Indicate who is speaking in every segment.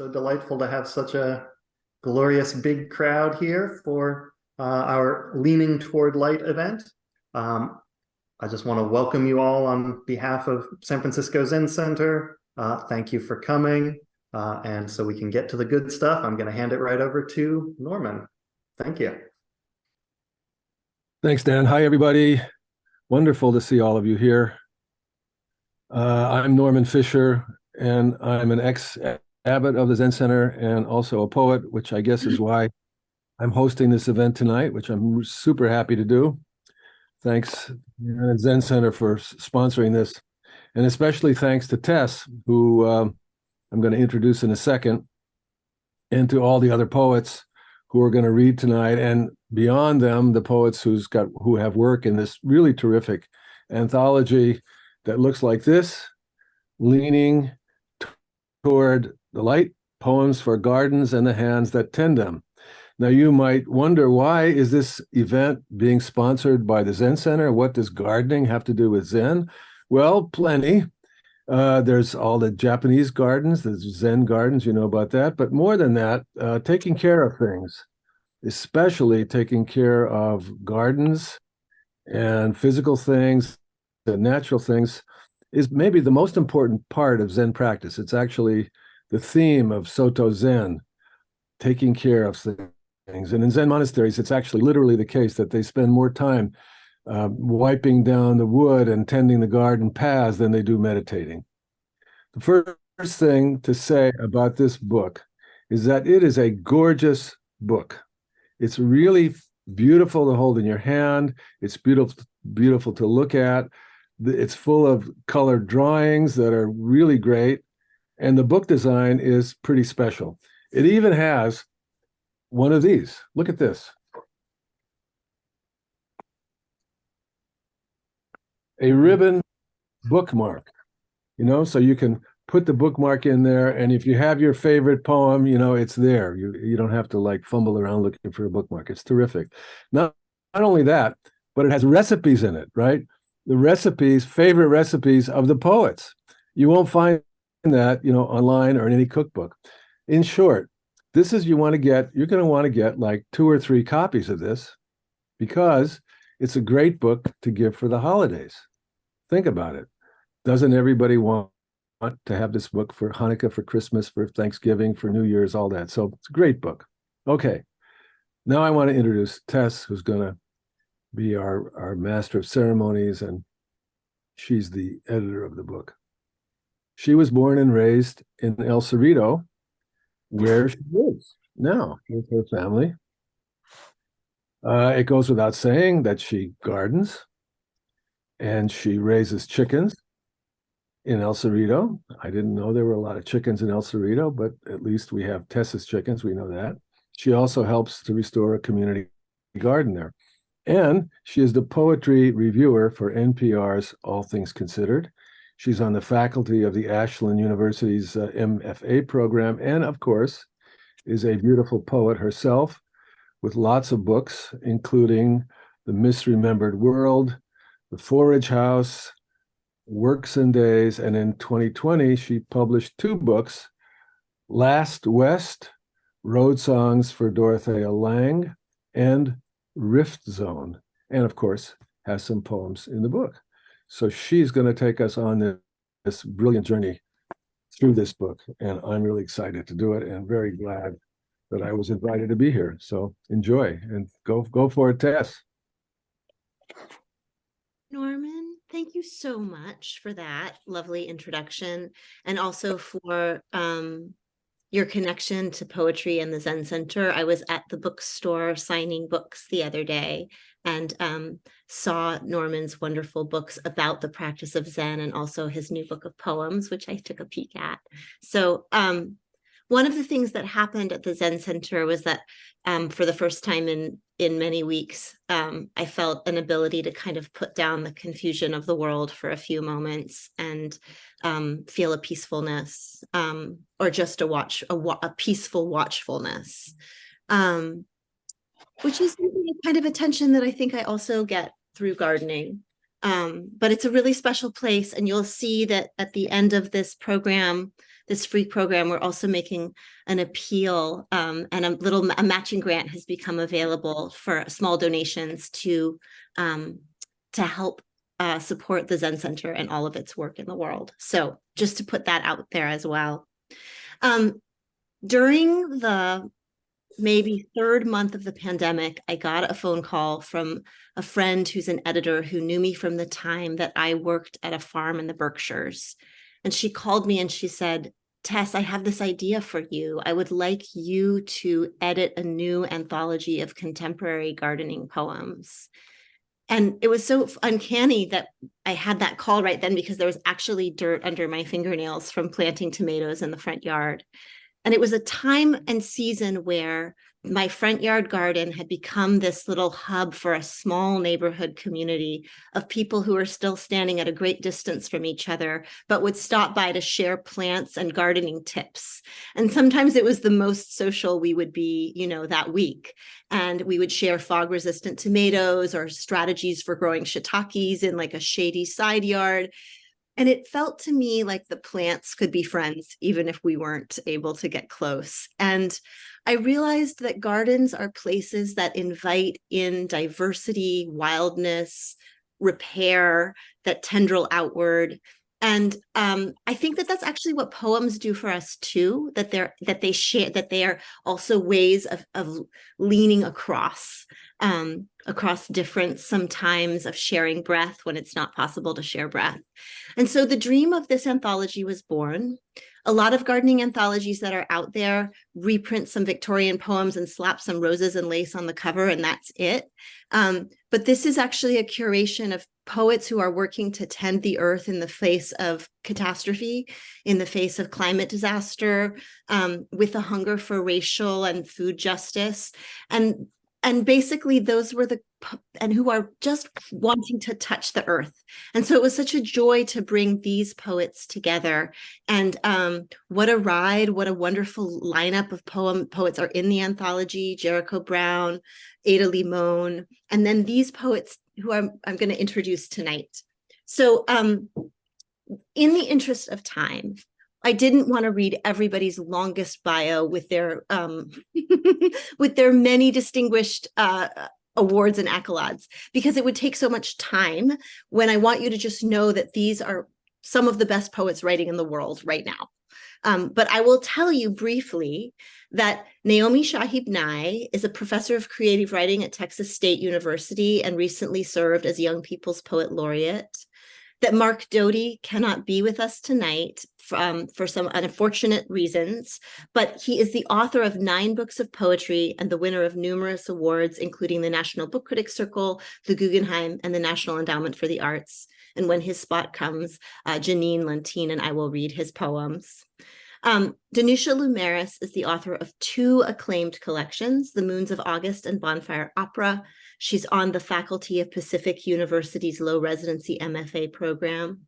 Speaker 1: so delightful to have such a glorious big crowd here for our Leaning Toward Light event. I just want to welcome you all on behalf of San Francisco Zen Center. Thank you for coming. And so we can get to the good stuff, I'm going to hand it right over to Norman. Thank you.
Speaker 2: Thanks, Dan. Hi, everybody. Wonderful to see all of you here. I'm Norman Fisher, and I'm an ex-abbot of the Zen Center and also a poet, which I guess is why I'm hosting this event tonight, which I'm super happy to do. Thanks, Zen Center, for sponsoring this. And especially thanks to Tess, who I'm going to introduce in a second, and to all the other poets who are going to read tonight, and beyond them, the poets who have work in this really terrific anthology that looks like this: Leaning Toward the Light, Poems for Gardens and the Hands That Tend Them. Now, you might wonder, why is this event being sponsored by the Zen Center? What does gardening have to do with Zen? Well, plenty. There's all the Japanese gardens, the Zen gardens, you know about that. But more than that, taking care of things, especially taking care of gardens and physical things, the natural things, is maybe the most important part of Zen practice. It's actually the theme of Soto Zen, taking care of things. And in Zen monasteries, it's actually literally the case that they spend more time wiping down the wood and tending the garden paths than they do meditating. The first thing to say about this book is that it is a gorgeous book. It's really beautiful to hold in your hand. It's beautiful to look at. It's full of colored drawings that are really great. And the book design is pretty special. It even has one of these. Look at this. A ribbon bookmark, so you can put the bookmark in there, and if you have your favorite poem, it's there. You don't have to fumble around looking for a bookmark. It's terrific. Not only that, but it has recipes in it, right? The recipes, favorite recipes of the poets. You won't find that, online or in any cookbook. In short, you're going to want to get like 2 or 3 copies of this, because it's a great book to give for the holidays. Think about it. Doesn't everybody want to have this book for Hanukkah, for Christmas, for Thanksgiving, for New Year's, all that? So it's a great book. Okay. Now I want to introduce Tess, who's going to be our master of ceremonies, and she's the editor of the book. She was born and raised in El Cerrito, where she lives now with her family. It goes without saying that she gardens and she raises chickens in El Cerrito. I didn't know there were a lot of chickens in El Cerrito, but at least we have Tessa's chickens. We know that. She also helps to restore a community garden there. And she is the poetry reviewer for NPR's All Things Considered. She's on the faculty of the Ashland University's MFA program, and of course, is a beautiful poet herself, with lots of books, including The Misremembered World, The Forage House, Works and Days, and in 2020, she published 2 books, Last West, Road Songs for Dorothea Lange, and Rift Zone, and of course, has some poems in the book. So she's going to take us on this brilliant journey through this book, and I'm really excited to do it, and very glad that I was invited to be here. So enjoy and go for it, Tess.
Speaker 3: Norman, thank you so much for that lovely introduction, and also for your connection to poetry and the Zen Center. I was at the bookstore signing books the other day and saw Norman's wonderful books about the practice of Zen, and also his new book of poems, which I took a peek at. So one of the things that happened at the Zen Center was that for the first time in many weeks, I felt an ability to kind of put down the confusion of the world for a few moments and feel a peacefulness, or just a peaceful watchfulness, which is kind of a tension that I think I also get through gardening. But it's a really special place, and you'll see that at the end of this program, this free program, we're also making an appeal, and a matching grant has become available for small donations to help support the Zen Center and all of its work in the world. So just to put that out there as well. During the maybe third month of the pandemic, I got a phone call from a friend who's an editor who knew me from the time that I worked at a farm in the Berkshires. And she called me and she said, Tess, I have this idea for you. I would like you to edit a new anthology of contemporary gardening poems. And it was so uncanny that I had that call right then, because there was actually dirt under my fingernails from planting tomatoes in the front yard. And it was a time and season where my front yard garden had become this little hub for a small neighborhood community of people who are still standing at a great distance from each other, but would stop by to share plants and gardening tips. And sometimes it was the most social we would be, that week. And we would share fog-resistant tomatoes or strategies for growing shiitakes in like a shady side yard. And it felt to me like the plants could be friends, even if we weren't able to get close. And I realized that gardens are places that invite in diversity, wildness, repair, that tendril outward. And I think that that's actually what poems do for us too, that they are also ways of leaning across difference, sometimes of sharing breath when it's not possible to share breath. And so the dream of this anthology was born. A lot of gardening anthologies that are out there reprint some Victorian poems and slap some roses and lace on the cover, and that's it. But this is actually a curation of poets who are working to tend the earth in the face of catastrophe, in the face of climate disaster, with a hunger for racial and food justice. And basically those were and who are just wanting to touch the earth. And so it was such a joy to bring these poets together. And what a ride, what a wonderful lineup of poets are in the anthology: Jericho Brown, Ada Limon, and then these poets who I'm going to introduce tonight. So in the interest of time, I didn't want to read everybody's longest bio with their with their many distinguished awards and accolades, because it would take so much time when I want you to just know that these are some of the best poets writing in the world right now. But I will tell you briefly that Naomi Shihab Nye is a professor of creative writing at Texas State University and recently served as Young People's Poet Laureate. That Mark Doty cannot be with us tonight for some unfortunate reasons, but he is the author of 9 books of poetry and the winner of numerous awards, including the National Book Critics Circle, the Guggenheim, and the National Endowment for the Arts. And when his spot comes, Janine Lentine and I will read his poems. Danusha Laméris is the author of 2 acclaimed collections, The Moons of August and Bonfire Opera. She's on the faculty of Pacific University's low residency MFA program.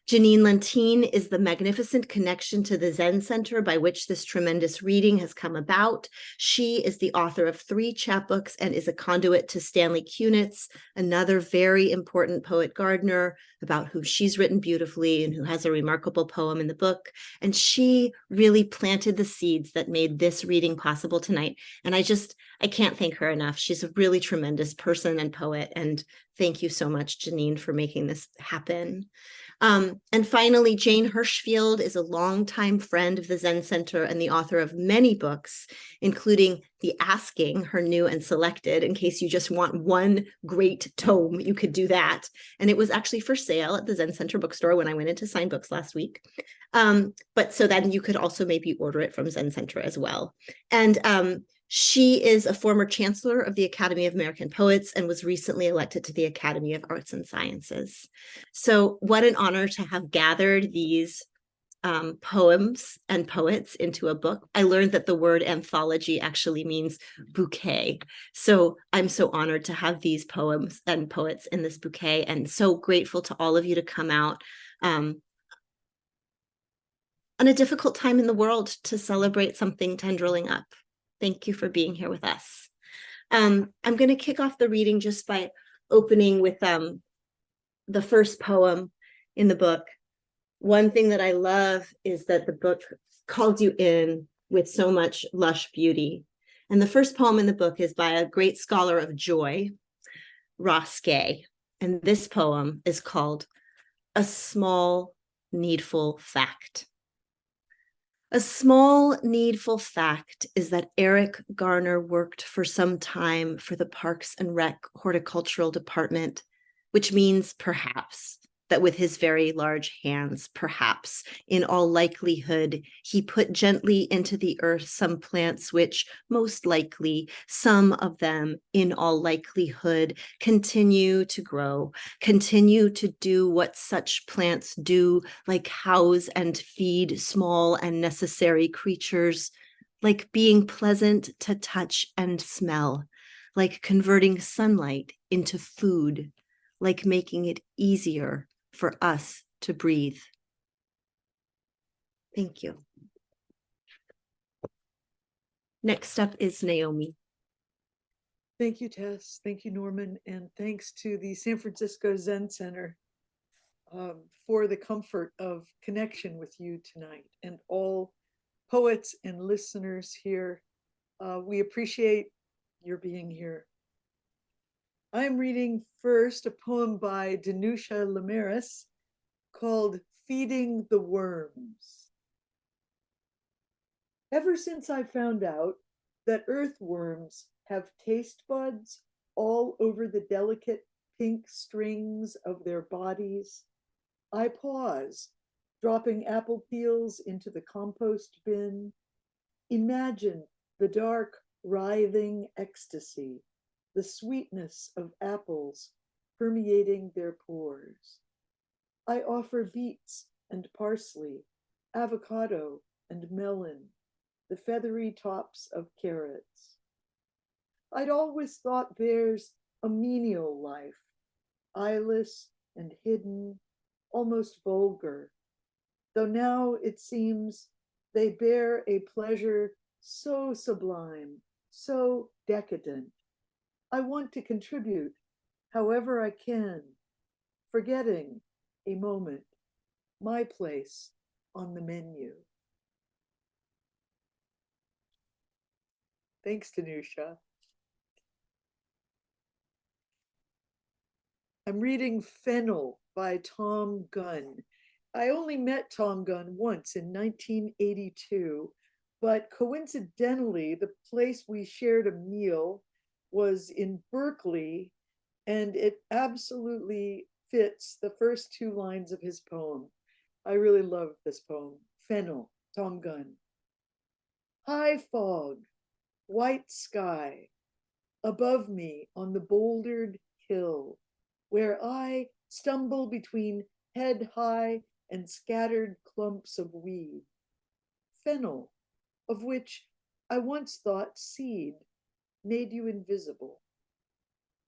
Speaker 3: Janine Lentine is the magnificent connection to the Zen Center by which this tremendous reading has come about. She is the author of 3 chapbooks and is a conduit to Stanley Kunitz, another very important poet gardener, about who she's written beautifully and who has a remarkable poem in the book. And she really planted the seeds that made this reading possible tonight. And I can't thank her enough. She's a really tremendous person and poet. And thank you so much, Janine, for making this happen. And finally, Jane Hirshfield is a longtime friend of the Zen Center and the author of many books, including The Asking, her new and selected. In case you just want one great tome, you could do that. And it was actually for sale at the Zen Center bookstore when I went in to sign books last week. But so then you could also maybe order it from Zen Center as well. And she is a former chancellor of the Academy of American Poets and was recently elected to the Academy of Arts and Sciences. So what an honor to have gathered these poems and poets into a book. I learned that the word anthology actually means bouquet. So I'm so honored to have these poems and poets in this bouquet, and so grateful to all of you to come out on a difficult time in the world to celebrate something tendriling up. Thank you for being here with us. I'm going to kick off the reading just by opening with the first poem in the book. One thing that I love is that the book calls you in with so much lush beauty. And the first poem in the book is by a great scholar of joy, Ross Gay. And this poem is called A Small Needful Fact. A small needful fact is that Eric Garner worked for some time for the Parks and Rec Horticultural Department, which means perhaps that with his very large hands, perhaps in all likelihood, he put gently into the earth some plants which most likely, some of them in all likelihood, continue to grow, continue to do what such plants do, like house and feed small and necessary creatures, like being pleasant to touch and smell, like converting sunlight into food, like making it easier for us to breathe. Thank you. Next up is Naomi.
Speaker 4: Thank you, Tess. Thank you, Norman. And thanks to the San Francisco Zen Center for the comfort of connection with you tonight, and all poets and listeners here. We appreciate your being here. I'm reading first a poem by Danusha Laméris called Feeding the Worms. Ever since I found out that earthworms have taste buds all over the delicate pink strings of their bodies, I pause, dropping apple peels into the compost bin. Imagine the dark, writhing ecstasy, the sweetness of apples permeating their pores. I offer beets and parsley, avocado and melon, the feathery tops of carrots. I'd always thought theirs a menial life, eyeless and hidden, almost vulgar, though now it seems they bear a pleasure so sublime, so decadent. I want to contribute however I can, forgetting a moment, my place on the menu. Thanks, Danusha. I'm reading Fennel by Tom Gunn. I only met Tom Gunn once in 1982, but coincidentally, the place we shared a meal was in Berkeley, and it absolutely fits the first two lines of his poem. I really love this poem. Fennel, Tom Gunn. High fog, white sky, above me on the bouldered hill, where I stumble between head high and scattered clumps of weed. Fennel, of which I once thought seed, made you invisible.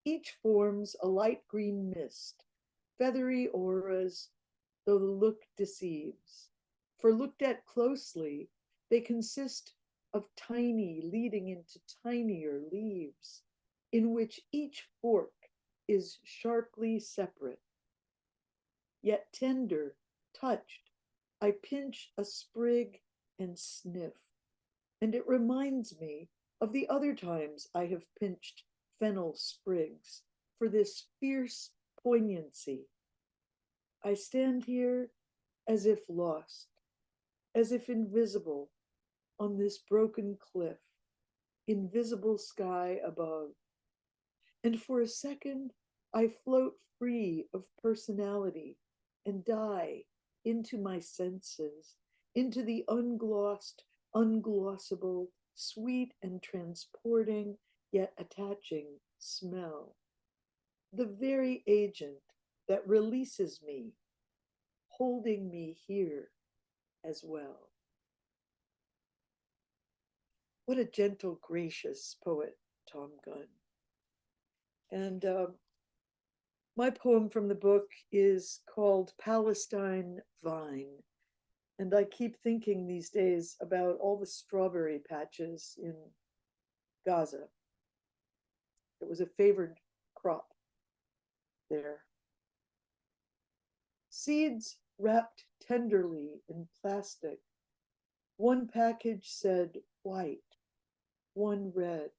Speaker 4: Each forms a light green mist, feathery auras, though the look deceives. For looked at closely, they consist of tiny leading into tinier leaves, in which each fork is sharply separate. Yet tender, touched, I pinch a sprig and sniff, and it reminds me of the other times I have pinched fennel sprigs for this fierce poignancy. I stand here as if lost, as if invisible on this broken cliff, invisible sky above. And for a second, I float free of personality and die into my senses, into the unglossed, unglossable, sweet and transporting, yet attaching smell. The very agent that releases me, holding me here as well. What a gentle, gracious poet, Tom Gunn. And my poem from the book is called Palestine Vine. And I keep thinking these days about all the strawberry patches in Gaza. It was a favored crop there. Seeds wrapped tenderly in plastic. One package said white, one red,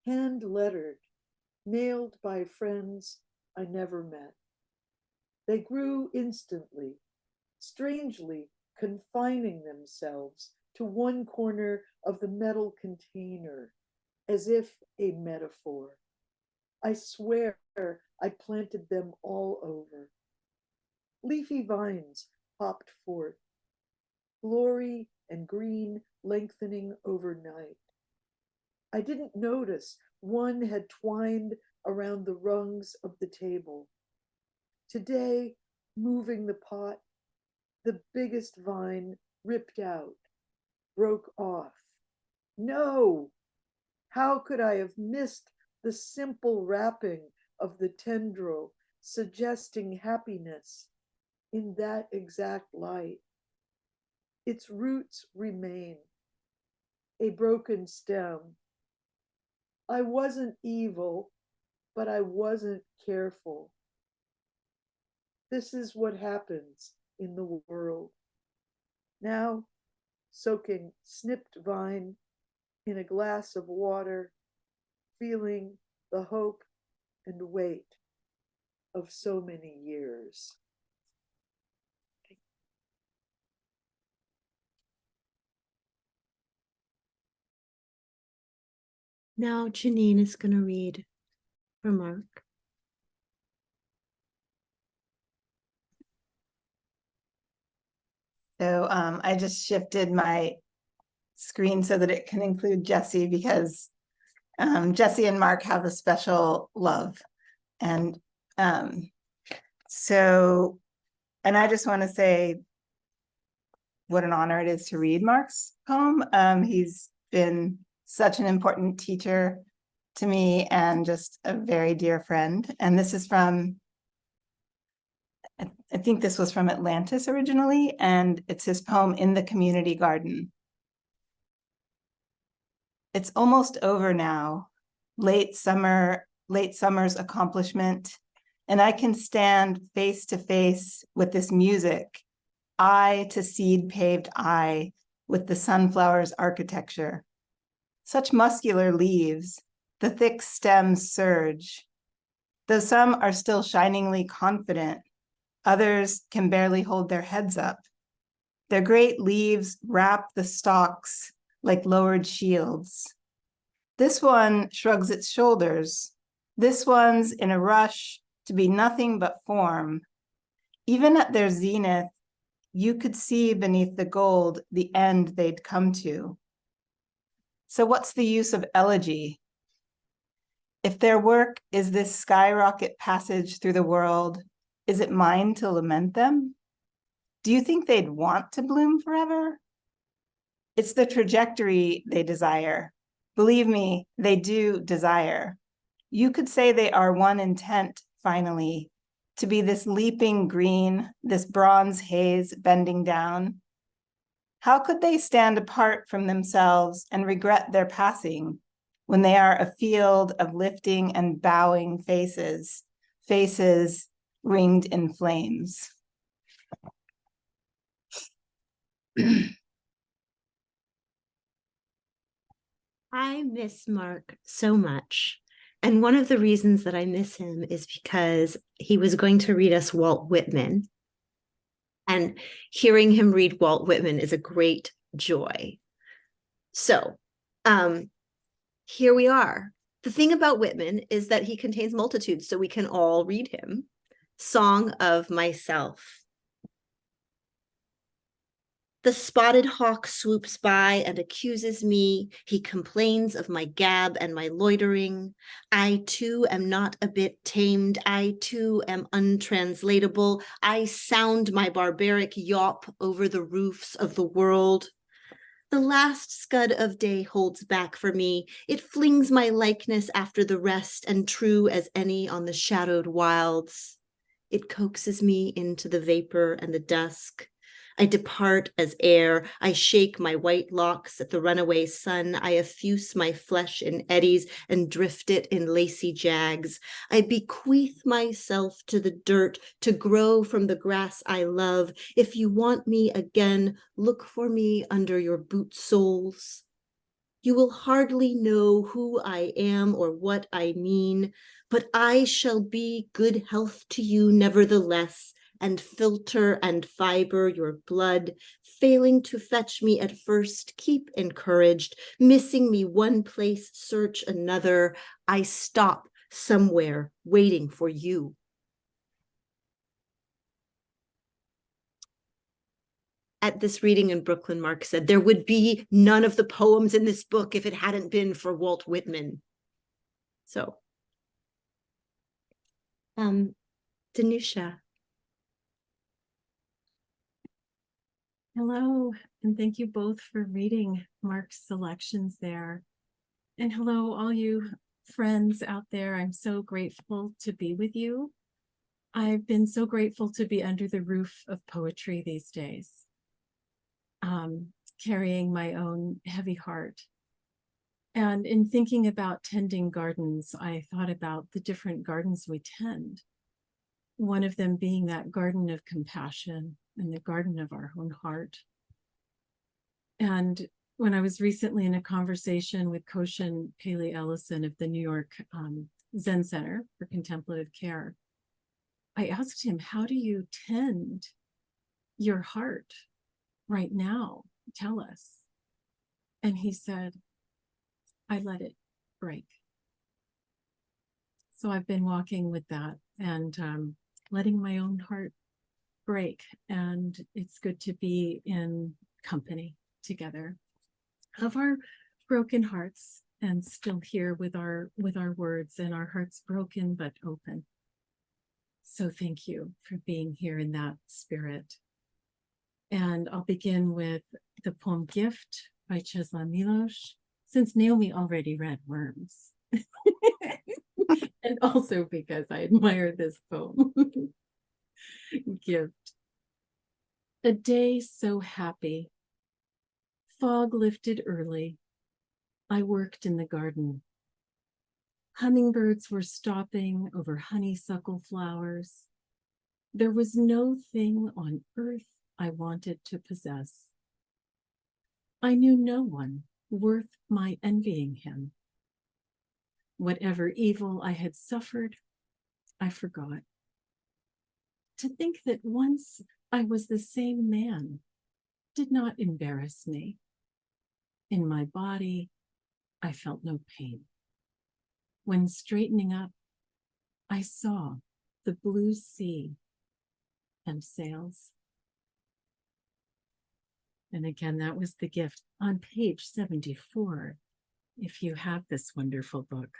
Speaker 4: hand-lettered, mailed by friends I never met. They grew instantly, strangely confining themselves to one corner of the metal container, as if a metaphor. I swear I planted them all over. Leafy vines popped forth, glory and green lengthening overnight. I didn't notice one had twined around the rungs of the table. Today, moving the pot, the biggest vine ripped out, broke off. No! How could I have missed the simple wrapping of the tendril, suggesting happiness in that exact light? Its roots remain, a broken stem. I wasn't evil, but I wasn't careful. This is what happens in the world. Now, soaking snipped vine in a glass of water, feeling the hope and weight of so many years.
Speaker 3: Now Janine is going to read for Mark.
Speaker 5: So I just shifted my screen so that it can include Jesse, because Jesse and Mark have a special love. And and I just want to say what an honor it is to read Mark's poem. He's been such an important teacher to me and just a very dear friend. And this is from, I think this was from Atlantis originally, and it's his poem In the Community Garden. It's almost over now, late summer's accomplishment, and I can stand face to face with this music, eye to seed-paved eye with the sunflower's architecture. Such muscular leaves, the thick stems surge. Though some are still shiningly confident, others can barely hold their heads up. Their great leaves wrap the stalks like lowered shields. This one shrugs its shoulders. This one's in a rush to be nothing but form. Even at their zenith, you could see beneath the gold the end they'd come to. So what's the use of elegy? If their work is this skyrocket passage through the world, is it mine to lament them? Do you think they'd want to bloom forever? It's the trajectory they desire. Believe me, they do desire. You could say they are one intent, finally, to be this leaping green, this bronze haze bending down. How could they stand apart from themselves and regret their passing when they are a field of lifting and bowing faces, faces ringed in flames?
Speaker 3: I miss Mark so much. And one of the reasons that I miss him is because he was going to read us Walt Whitman. And hearing him read Walt Whitman is a great joy. So here we are. The thing about Whitman is that he contains multitudes, so we can all read him. Song of Myself. The spotted hawk swoops by and accuses me. He complains of my gab and my loitering. I too am not a bit tamed. I too am untranslatable. I sound my barbaric yawp over the roofs of the world. The last scud of day holds back for me. It flings my likeness after the rest, and true as any on the shadowed wilds. It coaxes me into the vapor and the dusk. I depart as air. I shake my white locks at the runaway sun. I effuse my flesh in eddies and drift it in lacy jags. I bequeath myself to the dirt to grow from the grass I love. If you want me again, look for me under your boot soles. You will hardly know who I am or what I mean, but I shall be good health to you nevertheless, and filter and fiber your blood. Failing to fetch me at first, keep encouraged. Missing me one place, search another. I stop somewhere waiting for you. At this reading in Brooklyn, Mark said, there would be none of the poems in this book if it hadn't been for Walt Whitman. So, Danusha.
Speaker 6: Hello, and thank you both for reading Mark's selections there. And hello, all you friends out there. I'm so grateful to be with you. I've been so grateful to be under the roof of poetry these days, carrying my own heavy heart. And in thinking about tending gardens, I thought about the different gardens we tend. One of them being that garden of compassion and the garden of our own heart. And when I was recently in a conversation with Koshin Paley Ellison of the New York Zen Center for Contemplative Care, I asked him, how do you tend your heart right now? Tell us. And he said, I let it break. So I've been walking with that and letting my own heart break. And it's good to be in company together of our broken hearts and still here with our words and our hearts broken but open. So thank you for being here in that spirit. And I'll begin with the poem Gift by Czesław Miłosz, since Naomi already read Worms. And also because I admire this poem. Gift. A day so happy. Fog lifted early. I worked in the garden. Hummingbirds were stopping over honeysuckle flowers. There was no thing on earth I wanted to possess. I knew no one worth my envying him. Whatever evil I had suffered, I forgot. To think that once I was the same man did not embarrass me. In my body, I felt no pain. When straightening up, I saw the blue sea and sails. And again, that was the gift on page 74, if you have this wonderful book,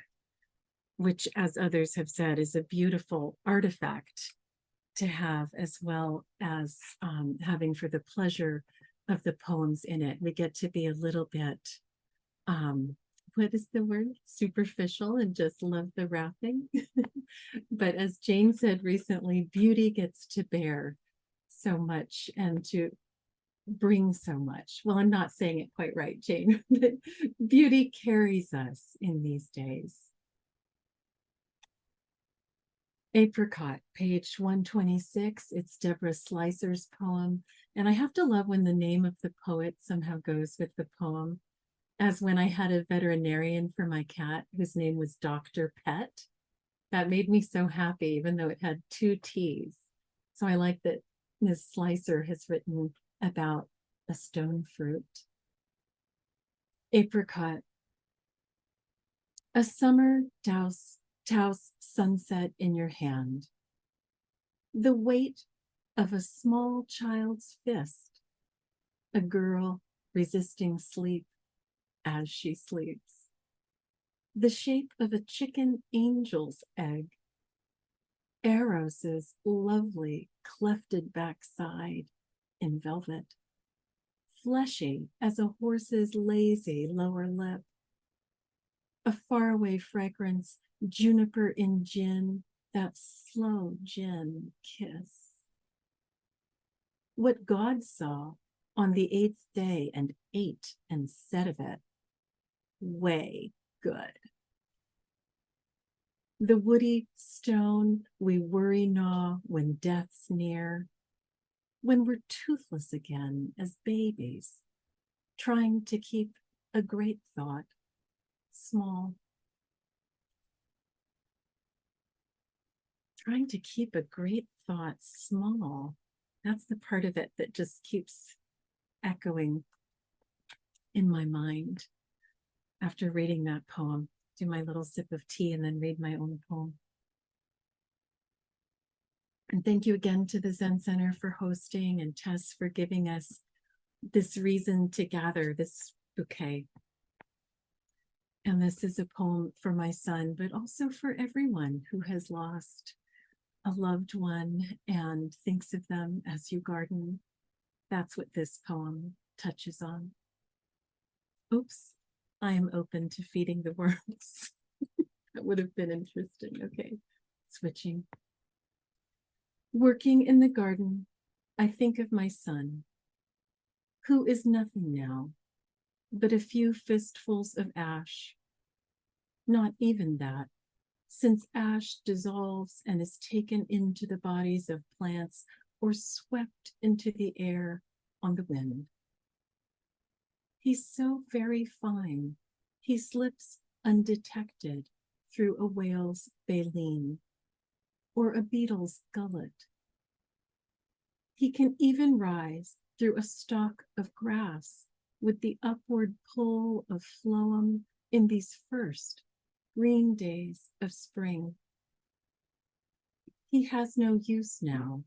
Speaker 6: which, as others have said, is a beautiful artifact to have, as well as having for the pleasure of the poems in it. We get to be a little bit, what is the word? Superficial and just love the wrapping. But as Jane said recently, beauty gets to bear so much and to bring so much. Well, I'm not saying it quite right, Jane, but beauty carries us in these days. Apricot, page 126. It's Deborah Slicer's poem. And I have to love when the name of the poet somehow goes with the poem, as when I had a veterinarian for my cat whose name was Dr. Pet. That made me so happy, even though it had 2 T's. So I like that Ms. Slicer has written about a stone fruit. Apricot. A summer douse sunset in your hand. The weight of a small child's fist. A girl resisting sleep as she sleeps. The shape of a chicken angel's egg. Eros's lovely clefted backside in velvet. Fleshy as a horse's lazy lower lip. A faraway fragrance, juniper in gin, that slow gin kiss. what God saw on the 8th day and ate and said of it, way good. The woody stone we worry gnaw when death's near, when we're toothless again as babies, trying to keep a great thought small. Trying to keep a great thought small. That's the part of it that just keeps echoing in my mind after reading that poem. Do my little sip of tea and then read my own poem. And thank you again to the Zen Center for hosting, and Tess for giving us this reason to gather this bouquet. And this is a poem for my son, but also for everyone who has lost a loved one and thinks of them as you garden. That's what this poem touches on. Oops, I am open to feeding the worms. That would have been interesting. Okay, switching. Working in the garden, I think of my son, who is nothing now, but a few fistfuls of ash. Not even that, since ash dissolves and is taken into the bodies of plants or swept into the air on the wind. He's so very fine, he slips undetected through a whale's baleen or a beetle's gullet. He can even rise through a stalk of grass with the upward pull of phloem in these first green days of spring. He has no use now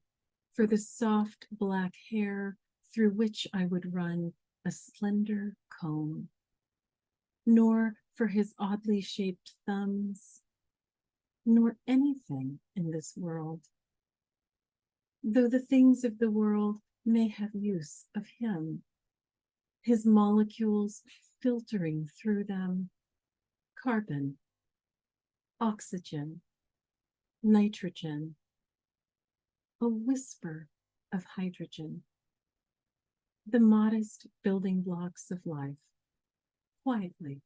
Speaker 6: for the soft black hair through which I would run a slender comb, nor for his oddly shaped thumbs, nor anything in this world, though the things of the world may have use of him, his molecules filtering through them, carbon, oxygen, nitrogen, a whisper of hydrogen, the modest building blocks of life, quietly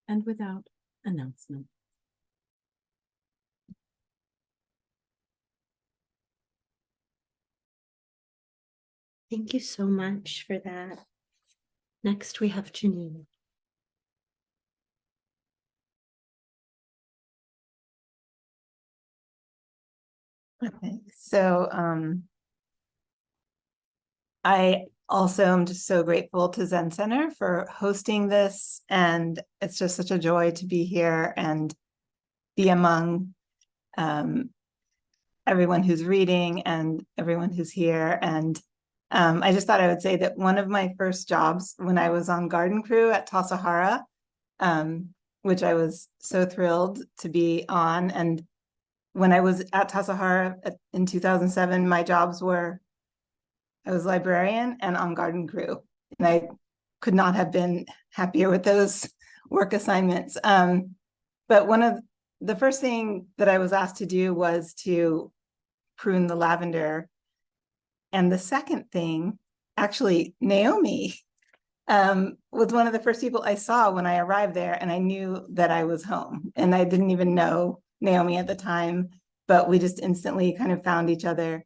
Speaker 6: and without announcement.
Speaker 3: Thank you so much for that. Next, we have Janine.
Speaker 5: Okay, so I also am just so grateful to Zen Center for hosting this, and it's just such a joy to be here and be among everyone who's reading and everyone who's here. And I just thought I would say that one of my first jobs when I was on garden crew at Tassajara, which I was so thrilled to be on, and when I was at Tassajara in 2007, my jobs were, I was librarian and on garden crew. And I could not have been happier with those work assignments. But one of the first thing that I was asked to do was to prune the lavender. And the second thing, actually, Naomi was one of the first people I saw when I arrived there, and I knew that I was home. And I didn't even know Naomi at the time, but we just instantly kind of found each other.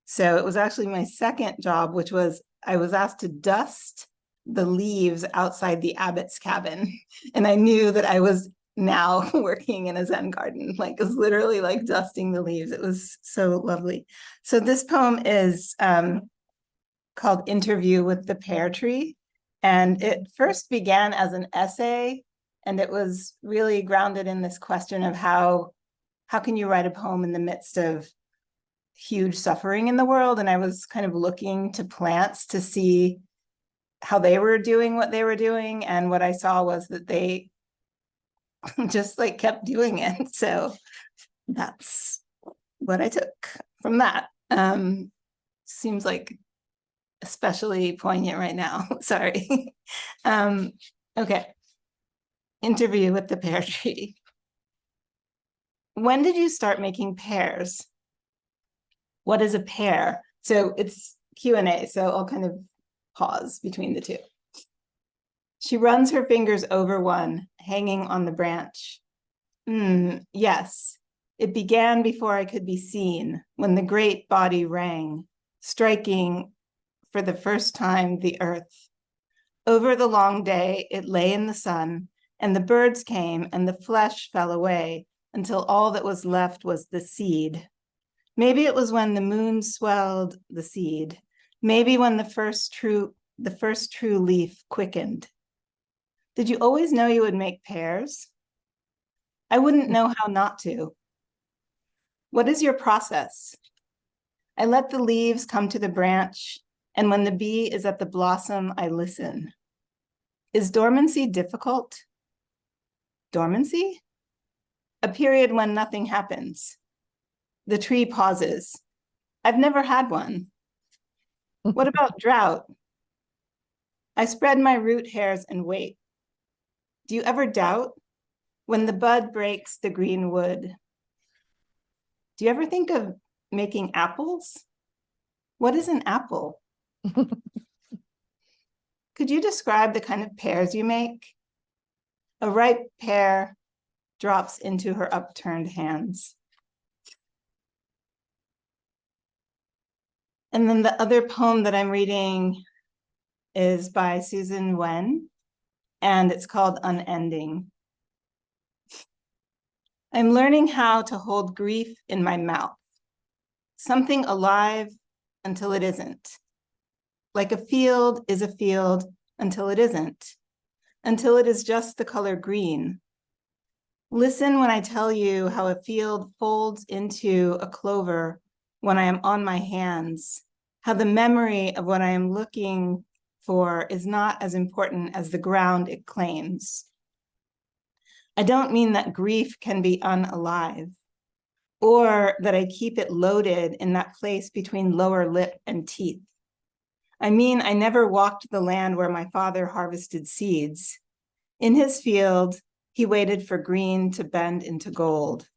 Speaker 5: So it was actually my second job, which was I was asked to dust the leaves outside the abbot's cabin. And I knew that I was now working in a Zen garden, like it was literally like dusting the leaves. It was so lovely. So this poem is called Interview with the Pear Tree. And it first began as an essay, and it was really grounded in this question of how can you write a poem in the midst of huge suffering in the world? And I was kind of looking to plants to see how they were doing what they were doing. And what I saw was that they just like kept doing it. So that's what I took from that. Seems like especially poignant right now. Sorry. Okay. Interview with the pear tree. When did you start making pears? What is a pear? So it's Q&A, so I'll kind of pause between the two. She runs her fingers over one, hanging on the branch. Yes, it began before I could be seen, when the great body rang, striking for the first time the earth. Over the long day, it lay in the sun, and the birds came, and the flesh fell away, until all that was left was the seed. Maybe it was when the moon swelled the seed. Maybe when the first true leaf quickened. Did you always know you would make pears? I wouldn't know how not to. What is your process? I let the leaves come to the branch, and when the bee is at the blossom, I listen. Is dormancy difficult? Dormancy? A period when nothing happens. The tree pauses. I've never had one. What about drought? I spread my root hairs and wait. Do you ever doubt? When the bud breaks the green wood. Do you ever think of making apples? What is an apple? Could you describe the kind of pears you make? A ripe pear drops into her upturned hands. And then the other poem that I'm reading is by Susan Wen, and it's called Unending. I'm learning how to hold grief in my mouth, something alive until it isn't. Like a field is a field until it isn't, until it is just the color green. Listen when I tell you how a field folds into a clover when I am on my hands, how the memory of what I am looking for is not as important as the ground it claims. I don't mean that grief can be unalive, or that I keep it loaded in that place between lower lip and teeth. I mean, I never walked the land where my father harvested seeds. In his field, he waited for green to bend into gold,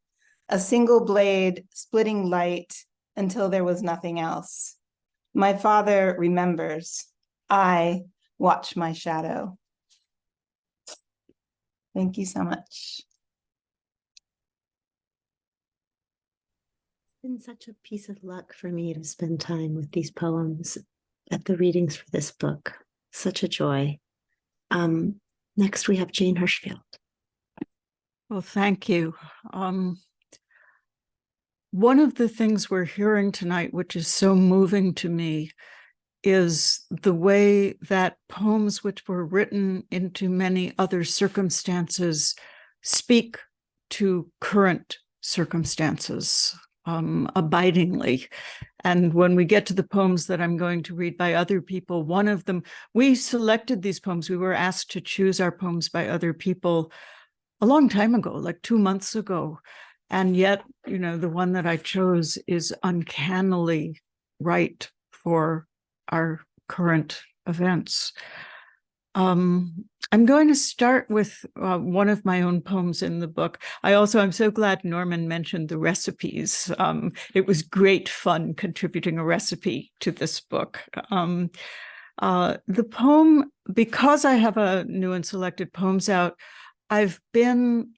Speaker 5: a single blade splitting light until there was nothing else. My father remembers. I watch my shadow. Thank you so much.
Speaker 3: It's been such a piece of luck for me to spend time with these poems at the readings for this book. Such a joy. Next, we have Jane Hirshfield.
Speaker 6: Well, thank you. One of the things we're hearing tonight, which is so moving to me, is the way that poems which were written into many other circumstances speak to current circumstances abidingly. And when we get to the poems that I'm going to read by other people, one of them, we selected these poems. We were asked to choose our poems by other people a long time ago, like 2 months ago. And yet, you know, the one that I chose is uncannily right for our current events. I'm going to start with one of my own poems in the book. I'm so glad Norman mentioned the recipes. It was great fun contributing a recipe to this book. The poem, because I have a new and selected poems out, I've been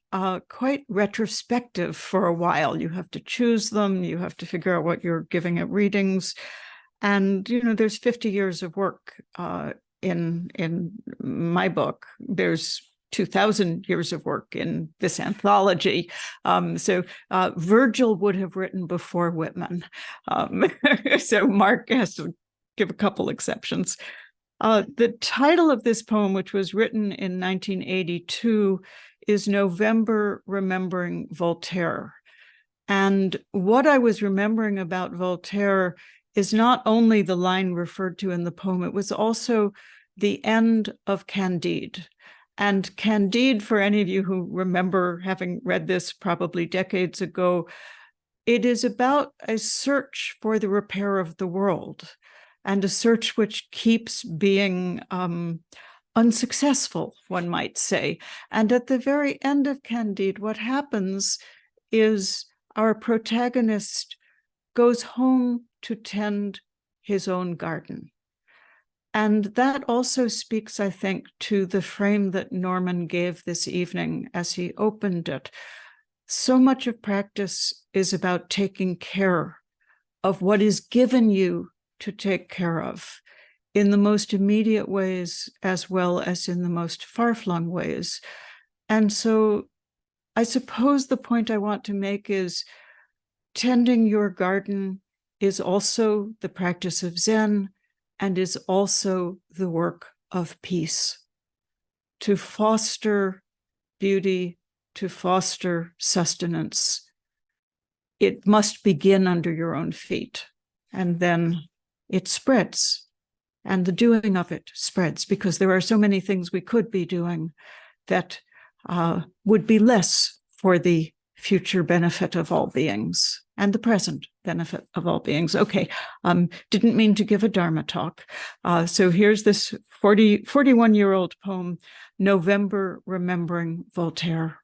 Speaker 6: quite retrospective for a while. You have to choose them. You have to figure out what you're giving at readings. And, you know, there's 50 years of work in my book. There's 2,000 years of work in this anthology. So Virgil would have written before Whitman. So Mark has to give a couple exceptions. The title of this poem, which was written in 1982, is November Remembering Voltaire. And what I was remembering about Voltaire is not only the line referred to in the poem, it was also the end of Candide. And Candide, for any of you who remember having read this probably decades ago, it is about a search for the repair of the world, and a search which keeps being unsuccessful, one might say. And at the very end of Candide, what happens is our protagonist
Speaker 7: goes home to tend his own garden. And that also speaks, I think, to the frame that Norman gave this evening as he opened it. So much of practice is about taking care of what is given you to take care of in the most immediate ways as well as in the most far-flung ways. And so I suppose the point I want to make is tending your garden is also the practice of Zen and is also the work of peace. To foster beauty, to foster sustenance, it must begin under your own feet, and then it spreads, and the doing of it spreads, because there are so many things we could be doing that would be less for the future benefit of all beings and the present benefit of all beings. Okay, didn't mean to give a Dharma talk. So here's this 41-year-old poem, November Remembering Voltaire.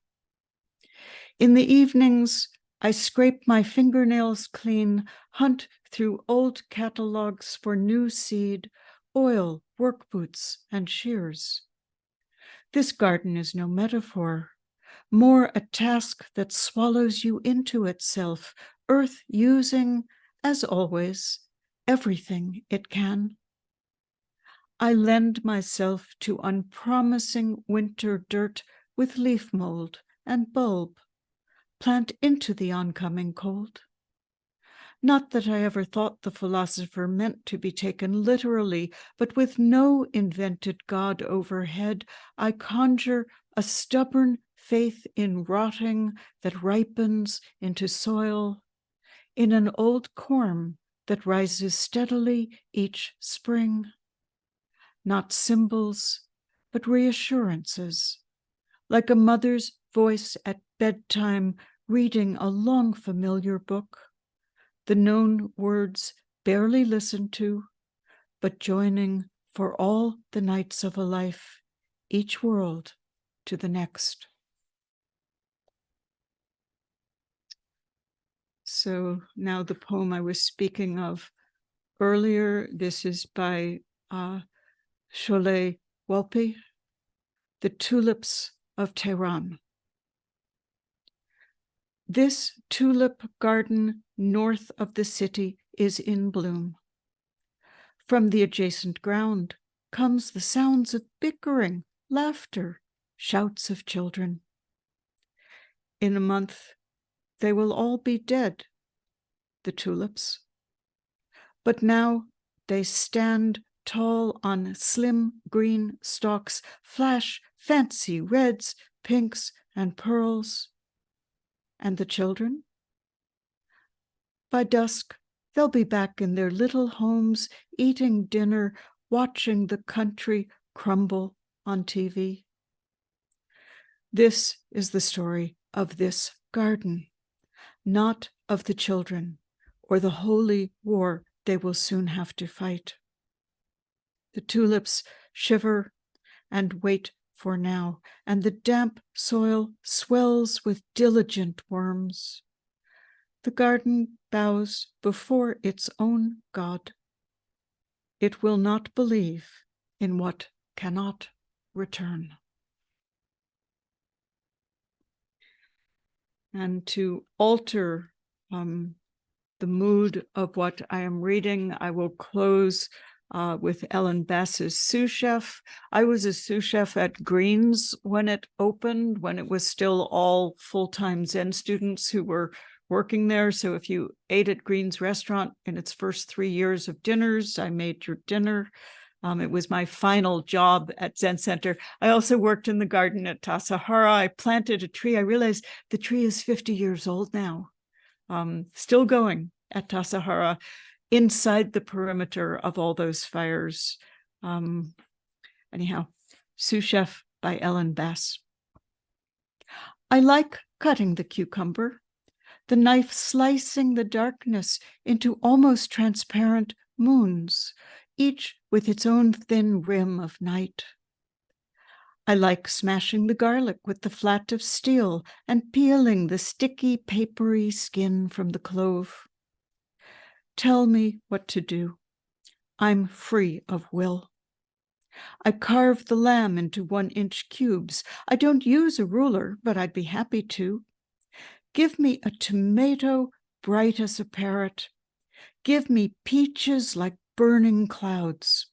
Speaker 7: In the evenings, I scrape my fingernails clean, hunt through old catalogs for new seed, oil, work boots, and shears. This garden is no metaphor, more a task that swallows you into itself, earth using, as always, everything it can. I lend myself to unpromising winter dirt with leaf mold and bulb, plant into the oncoming cold. Not that I ever thought the philosopher meant to be taken literally, but with no invented God overhead, I conjure a stubborn faith in rotting that ripens into soil, in an old corm that rises steadily each spring. Not symbols, but reassurances, like a mother's voice at bedtime reading a long familiar book, the known words barely listened to, but joining for all the nights of a life, each world to the next. So now the poem I was speaking of earlier, this is by Cholet Walpe, The Tulips of Tehran. This tulip garden north of the city is in bloom. From the adjacent ground comes the sounds of bickering, laughter, shouts of children. In a month, they will all be dead, the tulips. But now they stand tall on slim green stalks, flash fancy reds, pinks, and pearls. And the children? By dusk, they'll be back in their little homes, eating dinner, watching the country crumble on TV. This is the story of this garden, not of the children or the holy war they will soon have to fight. The tulips shiver and wait for now, and the damp soil swells with diligent worms. The garden bows before its own God. It will not believe in what cannot return. And to alter the mood of what I am reading, I will close with Ellen Bass's sous chef. I was a sous chef at Green's when it opened, when it was still all full-time Zen students who were working there. So if you ate at Green's restaurant in its first 3 years of dinners, I made your dinner. It was my final job at Zen Center. I also worked in the garden at Tassajara. I planted a tree. I realized the tree is 50 years old now, still going at Tassajara, inside the perimeter of all those fires. Anyhow, sous chef by Ellen Bass. I like cutting the cucumber, the knife slicing the darkness into almost transparent moons, each with its own thin rim of night. I like smashing the garlic with the flat of steel and peeling the sticky, papery skin from the clove. Tell me what to do. I'm free of will. I carve the lamb into 1-inch cubes. I don't use a ruler, but I'd be happy to. Give me a tomato bright as a parrot. Give me peaches like burning clouds.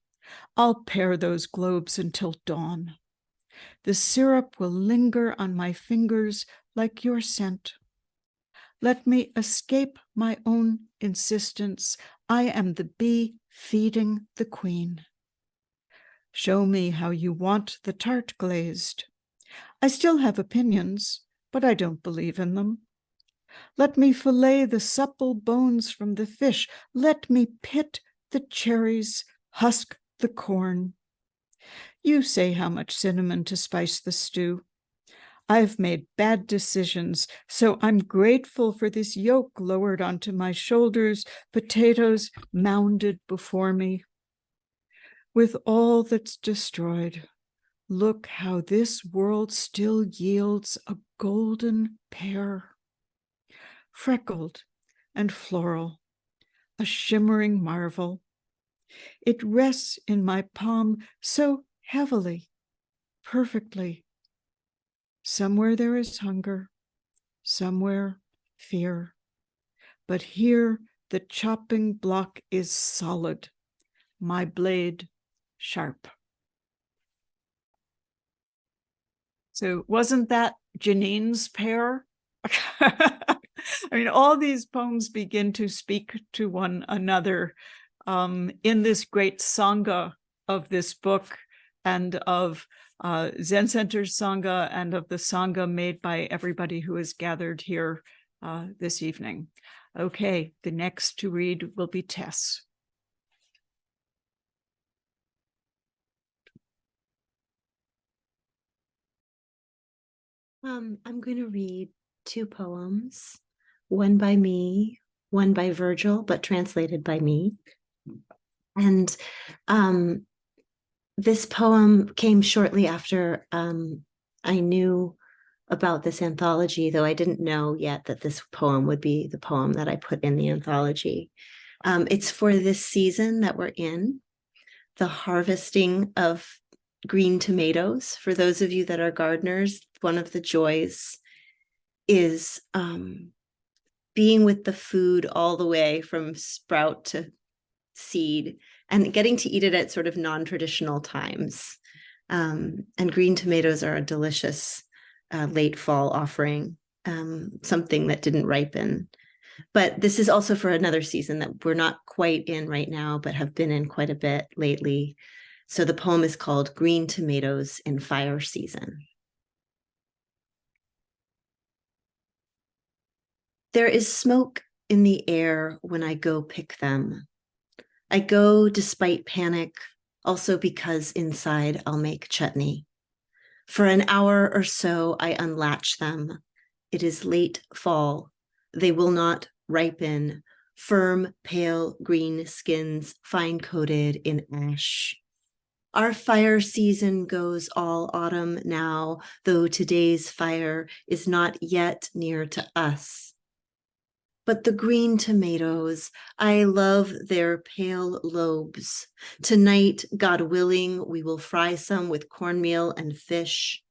Speaker 7: I'll pare those globes until dawn. The syrup will linger on my fingers like your scent. Let me escape my own insistence. I am the bee feeding the queen. Show me how you want the tart glazed. I still have opinions, but I don't believe in them. Let me fillet the supple bones from the fish. Let me pit the cherries, husk the corn. You say how much cinnamon to spice the stew. I've made bad decisions, so I'm grateful for this yoke lowered onto my shoulders, potatoes mounded before me. With all that's destroyed, look how this world still yields a golden pear. Freckled and floral, a shimmering marvel. It rests in my palm so heavily, perfectly. Somewhere there is hunger, somewhere fear. But here the chopping block is solid, my blade sharp. So wasn't that Janine's pear? I mean, all these poems begin to speak to one another in this great sangha of this book and of Zen Center's sangha and of the sangha made by everybody who is gathered here this evening. Okay, the next to read will be Tess.
Speaker 3: I'm going to read 2 poems, one by me, one by Virgil, but translated by me. And this poem came shortly after I knew about this anthology, though I didn't know yet that this poem would be the poem that I put in the anthology. It's for this season that we're in, the harvesting of green tomatoes. For those of you that are gardeners, one of the joys is being with the food all the way from sprout to seed and getting to eat it at sort of non-traditional times. And green tomatoes are a delicious late fall offering, something that didn't ripen. But this is also for another season that we're not quite in right now, but have been in quite a bit lately. So the poem is called Green Tomatoes in Fire Season. There is smoke in the air when I go pick them. I go despite panic, also because inside I'll make chutney. For an hour or so, I unlatch them. It is late fall. They will not ripen. Firm, pale green skins, fine-coated in ash. Our fire season goes all autumn now, though today's fire is not yet near to us. But the green tomatoes, I love their pale lobes. Tonight, God willing, we will fry some with cornmeal and fish.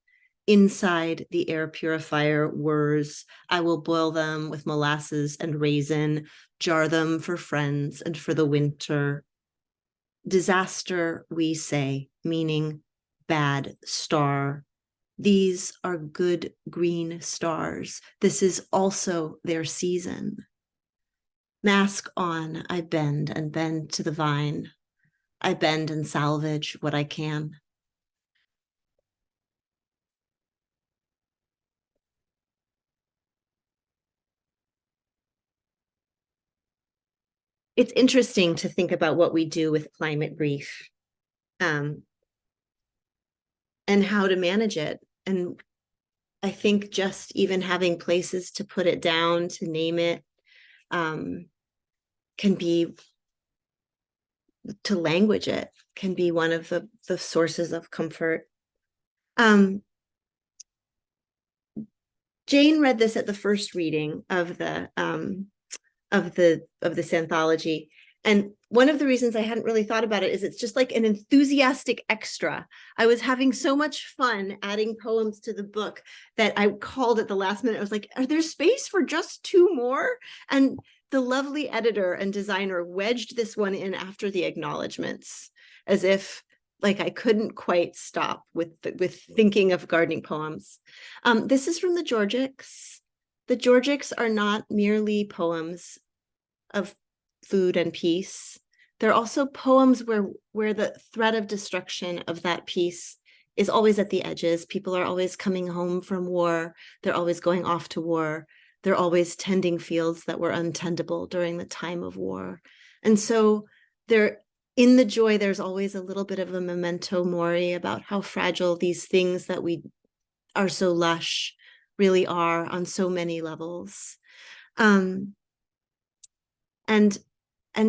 Speaker 3: Inside the air purifier whirs. I will boil them with molasses and raisin, jar them for friends and for the winter. Disaster, we say, meaning bad star. These are good green stars. This is also their season. Mask on, I bend and bend to the vine. I bend and salvage what I can. It's interesting to think about what we do with climate grief and how to manage it. And I think just even having places to put it down, to name it, can be, to language it, can be one of the sources of comfort. Jane read this at the first reading of the of this anthology. And one of the reasons I hadn't really thought about it is it's just like an enthusiastic extra. I was having so much fun adding poems to the book that I called at the last minute. I was like, are there space for just 2 more? And the lovely editor and designer wedged this one in after the acknowledgements, as if like I couldn't quite stop with thinking of gardening poems. This is from the Georgics. The Georgics are not merely poems of food and peace. They're also poems where the threat of destruction of that peace is always at the edges. People are always coming home from war. They're always going off to war. They're always tending fields that were untendable during the time of war. And so in the joy, there's always a little bit of a memento mori about how fragile these things that we are so lush really are on so many levels. And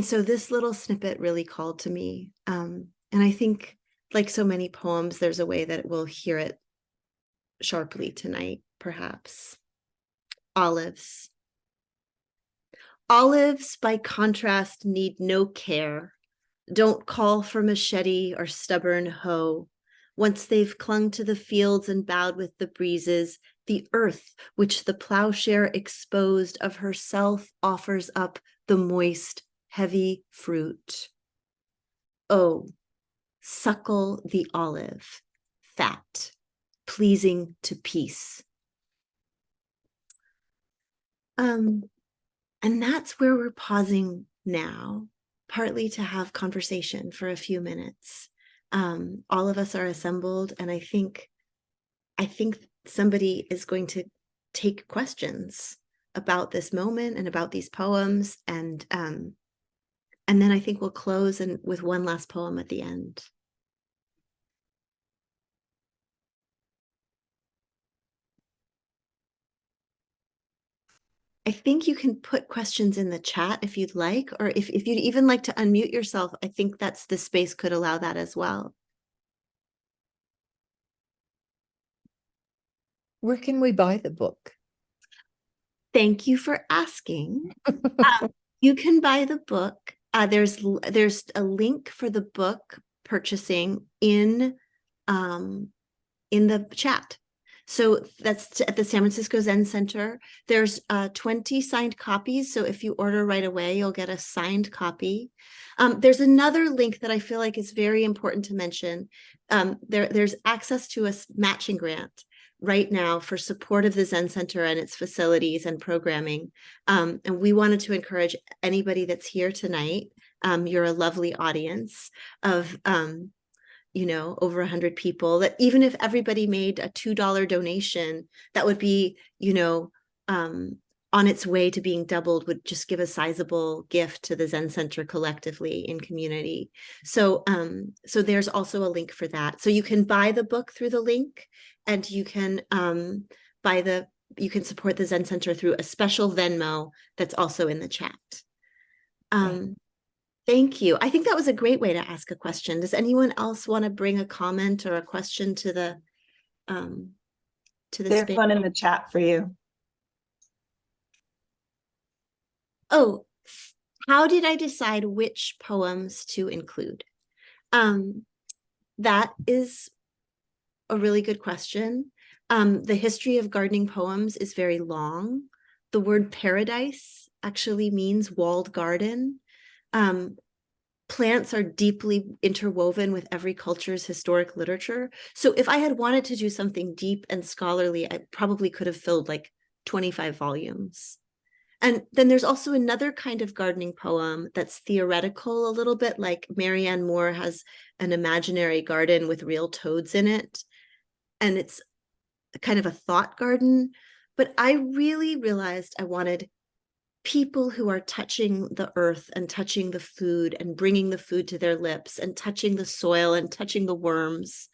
Speaker 3: so this little snippet really called to me. And I think, like so many poems, there's a way that we'll hear it sharply tonight, perhaps. Olives. Olives, by contrast, need no care. Don't call for machete or stubborn hoe. Once they've clung to the fields and bowed with the breezes, the earth, which the plowshare exposed of herself offers up the moist, heavy fruit. Oh, suckle the olive, fat, pleasing to peace. And that's where we're pausing now, partly to have conversation for a few minutes. All of us are assembled, and I think somebody is going to take questions about this moment and about these poems, and then I think we'll close with one last poem at the end. I think you can put questions in the chat if you'd like, or if you'd even like to unmute yourself, I think the space could allow that as well.
Speaker 8: Where can we buy the book?
Speaker 3: Thank you for asking. You can buy the book. There's a link for the book purchasing in the chat. So that's at the San Francisco Zen Center. There's 20 signed copies. So if you order right away, you'll get a signed copy. There's another link that I feel like is very important to mention. There's access to a matching grant right now for support of the Zen Center and its facilities and programming. And we wanted to encourage anybody that's here tonight. You're a lovely audience of over 100 people, that even if everybody made a $2 donation, that would be, on its way to being doubled, would just give a sizable gift to the Zen Center collectively in community. So there's also a link for that. So you can buy the book through the link, and you can you can support the Zen Center through a special Venmo that's also in the chat. Thank you. I think that was a great way to ask a question. Does anyone else want to bring a comment or a question to the
Speaker 5: There's
Speaker 3: space?
Speaker 5: one in the chat for you.
Speaker 3: Oh, how did I decide which poems to include? That is a really good question. The history of gardening poems is very long. The word paradise actually means walled garden. Plants are deeply interwoven with every culture's historic literature. So if I had wanted to do something deep and scholarly, I probably could have filled like 25 volumes. And then there's also another kind of gardening poem that's theoretical a little bit, like Marianne Moore has an imaginary garden with real toads in it. And it's kind of a thought garden. But I really realized I wanted people who are touching the earth and touching the food and bringing the food to their lips and touching the soil and touching the worms.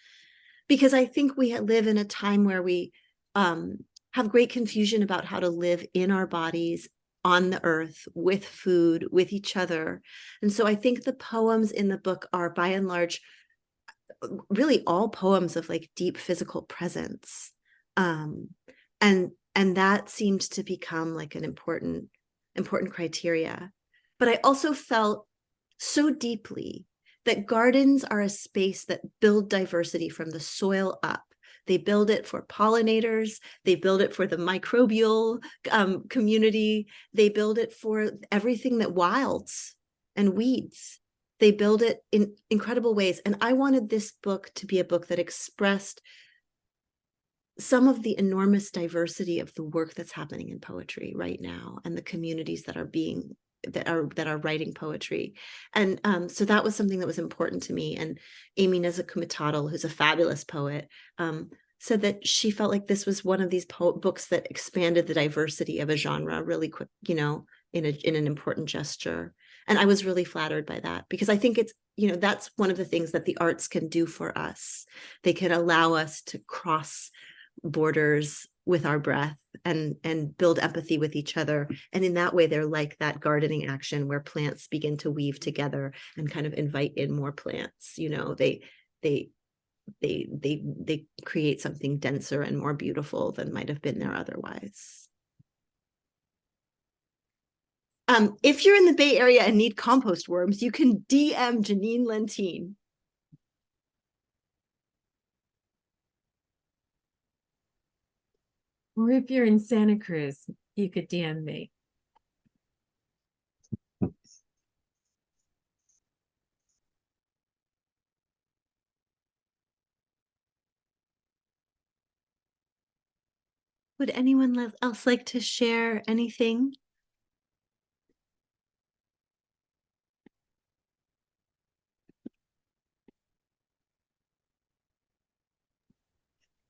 Speaker 3: Because I think we live in a time where we have great confusion about how to live in our bodies, on the earth, with food, with each other. And so I think the poems in the book are by and large really all poems of like deep physical presence. And that seemed to become like an important important criteria. But I also felt so deeply that gardens are a space that build diversity from the soil up. They build it for pollinators. They build it for the microbial community. They build it for everything that wilds and weeds. They build it in incredible ways. And I wanted this book to be a book that expressed some of the enormous diversity of the work that's happening in poetry right now, and the communities that are writing poetry. And so that was something that was important to me. And Amy Nezakumitadl, who's a fabulous poet, said that she felt like this was one of these books that expanded the diversity of a genre really quick, in an important gesture. And I was really flattered by that, because I think it's, that's one of the things that the arts can do for us. They can allow us to cross borders with our breath and build empathy with each other. And in that way, they're like that gardening action where plants begin to weave together and kind of invite in more plants. They create something denser and more beautiful than might have been there otherwise. If you're in the Bay Area and need compost worms, you can DM Janine Lentine.
Speaker 6: Or if you're in Santa Cruz, you could DM me.
Speaker 3: Would anyone else like to share anything?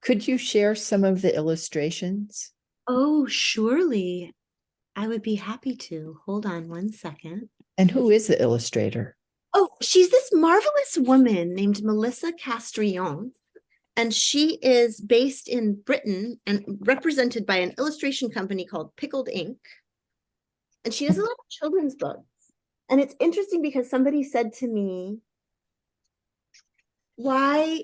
Speaker 8: Could you share some of the illustrations?
Speaker 3: Oh, surely. I would be happy to. Hold on one second.
Speaker 8: And who is the illustrator?
Speaker 3: Oh, she's this marvelous woman named Melissa Castrillon, and she is based in Britain and represented by an illustration company called Pickled Ink. And she does a lot of children's books. And it's interesting because somebody said to me, why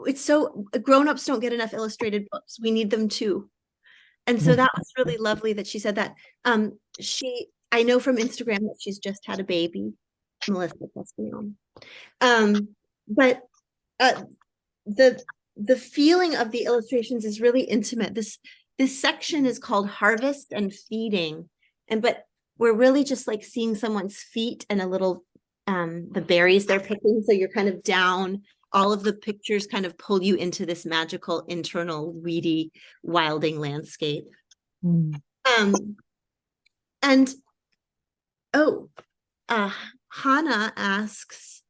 Speaker 3: it's so grown-ups don't get enough illustrated books. We need them too. And so that was really lovely that she said that. I know from Instagram that she's just had a baby, Melissa Castrillon. But the feeling of the illustrations is really intimate. This section is called Harvest and Feeding, but we're really just like seeing someone's feet and a little the berries they're picking. So you're kind of down. All of the pictures kind of pull you into this magical internal weedy wilding landscape. And Hannah asks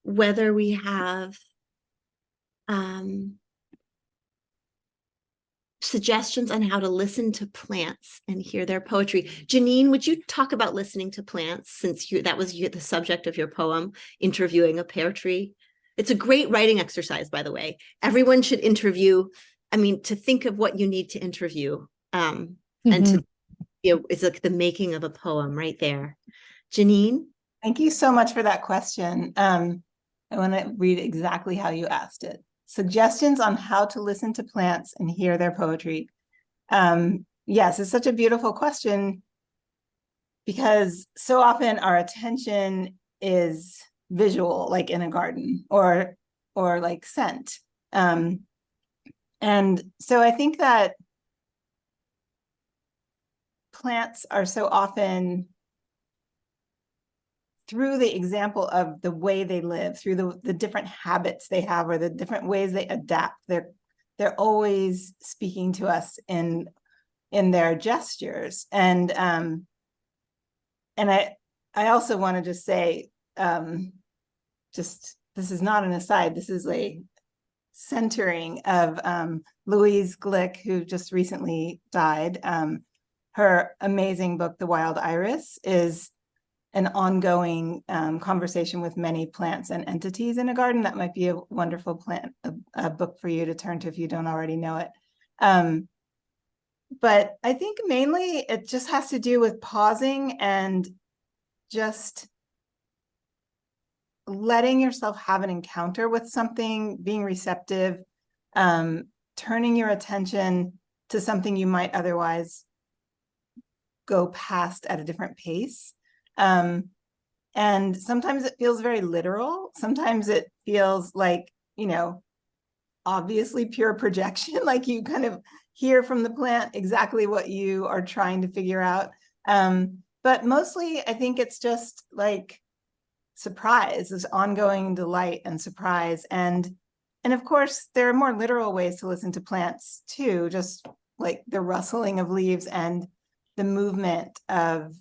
Speaker 3: whether we have suggestions on how to listen to plants and hear their poetry. Janine, would you talk about listening to plants, since that was the subject of your poem, Interviewing a Pear Tree? It's a great writing exercise, by the way. Everyone should interview, to think of what you need to interview. And to, it's like the making of a poem right there. Janine?
Speaker 5: Thank you so much for that question. I want to read exactly how you asked it. Suggestions on how to listen to plants and hear their poetry. Yes, it's such a beautiful question, because so often our attention is visual, like in a garden, or like scent. And so I think that plants are so often, through the example of the way they live, through the different habits they have, or the different ways they adapt, they're always speaking to us in their gestures. And I also want to just say, this is not an aside, this is a centering of Louise Glick, who just recently died. Her amazing book, The Wild Iris, is an ongoing conversation with many plants and entities in a garden. That might be a wonderful a book for you to turn to if you don't already know it. But I think mainly it just has to do with pausing and just letting yourself have an encounter with something, being receptive, turning your attention to something you might otherwise go past at a different pace. And sometimes it feels very literal. Sometimes it feels like, you know, obviously pure projection, like you kind of hear from the plant exactly what you are trying to figure out. But mostly I think it's just like surprise, this ongoing delight and surprise. And of course, there are more literal ways to listen to plants too, just like the rustling of leaves and the movement of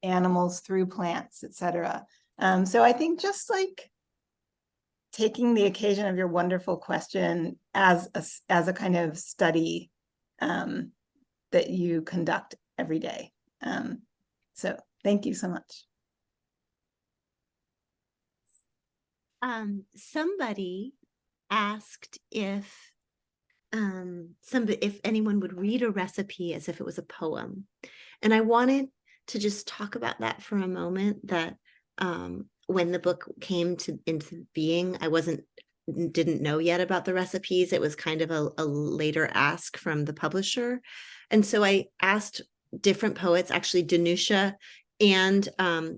Speaker 5: animals through plants, etc. So I think just like taking the occasion of your wonderful question as a kind of study that you conduct every day. So thank you so much.
Speaker 3: Somebody asked if anyone would read a recipe as if it was a poem. And I wanted to just talk about that for a moment, that when the book came into being, I didn't know yet about the recipes. It was kind of a later ask from the publisher. And so I asked different poets, actually Danusha and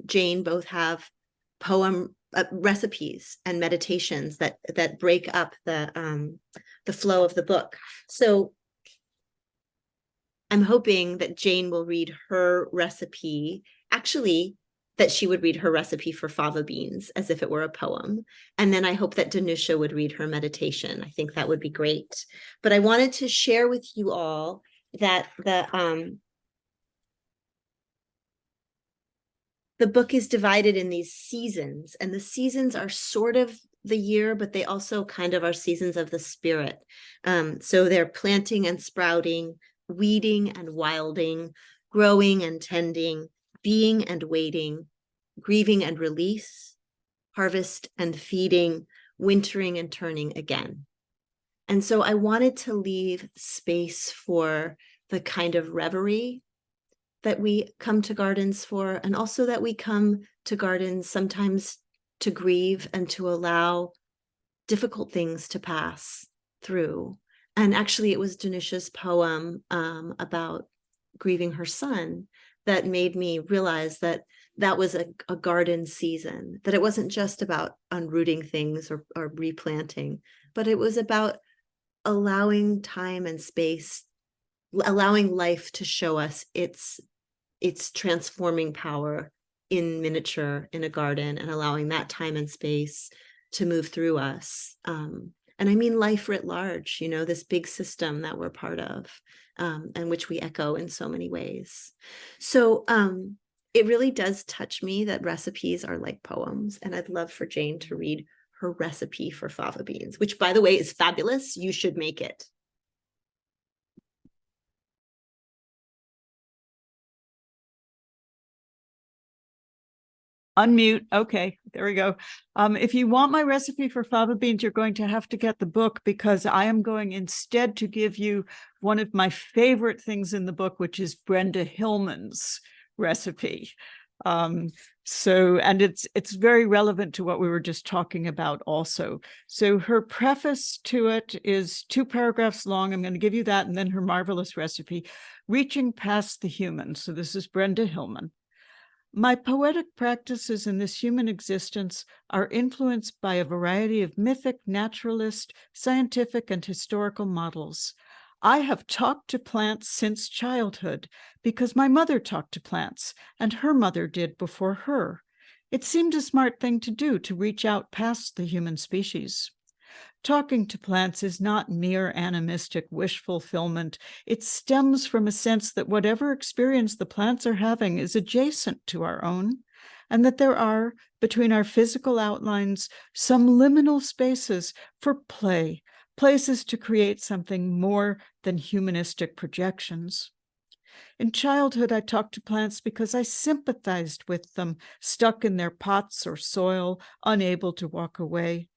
Speaker 3: Jane both have poem recipes and meditations that break up the flow of the book. So I'm hoping that Jane will read her recipe, actually that she would read her recipe for fava beans as if it were a poem. And then I hope that Danusha would read her meditation. I think that would be great. But I wanted to share with you all that the book is divided in these seasons, and the seasons are sort of the year, but they also kind of are seasons of the spirit. So they're planting and sprouting, weeding and wilding, growing and tending, being and waiting, grieving and release, harvest and feeding, wintering and turning again. And so I wanted to leave space for the kind of reverie that we come to gardens for, and also that we come to gardens sometimes to grieve and to allow difficult things to pass through. And actually, it was Danusha's poem about grieving her son that made me realize that that was a garden season, that it wasn't just about unrooting things or replanting, but it was about allowing time and space, allowing life to show us its transforming power in miniature in a garden, and allowing that time and space to move through us. And I mean life writ large, you know, this big system that we're part of, and which we echo in so many ways. So it really does touch me that recipes are like poems. And I'd love for Jane to read her recipe for fava beans, which, by the way, is fabulous. You should make it.
Speaker 7: Unmute. Okay, there we go. If you want my recipe for fava beans, you're going to have to get the book, because I am going instead to give you one of my favorite things in the book, which is Brenda Hillman's recipe. And it's very relevant to what we were just talking about also. So her preface to it is 2 paragraphs long. I'm going to give you that, and then her marvelous recipe, Reaching Past the Human. So this is Brenda Hillman. My poetic practices in this human existence are influenced by a variety of mythic, naturalist, scientific, and historical models. I have talked to plants since childhood because my mother talked to plants, and her mother did before her. It seemed a smart thing to do to reach out past the human species. Talking to plants is not mere animistic wish fulfillment. It stems from a sense that whatever experience the plants are having is adjacent to our own, and that there are, between our physical outlines, some liminal spaces for play, places to create something more than humanistic projections. In childhood, I talked to plants because I sympathized with them, stuck in their pots or soil, unable to walk away.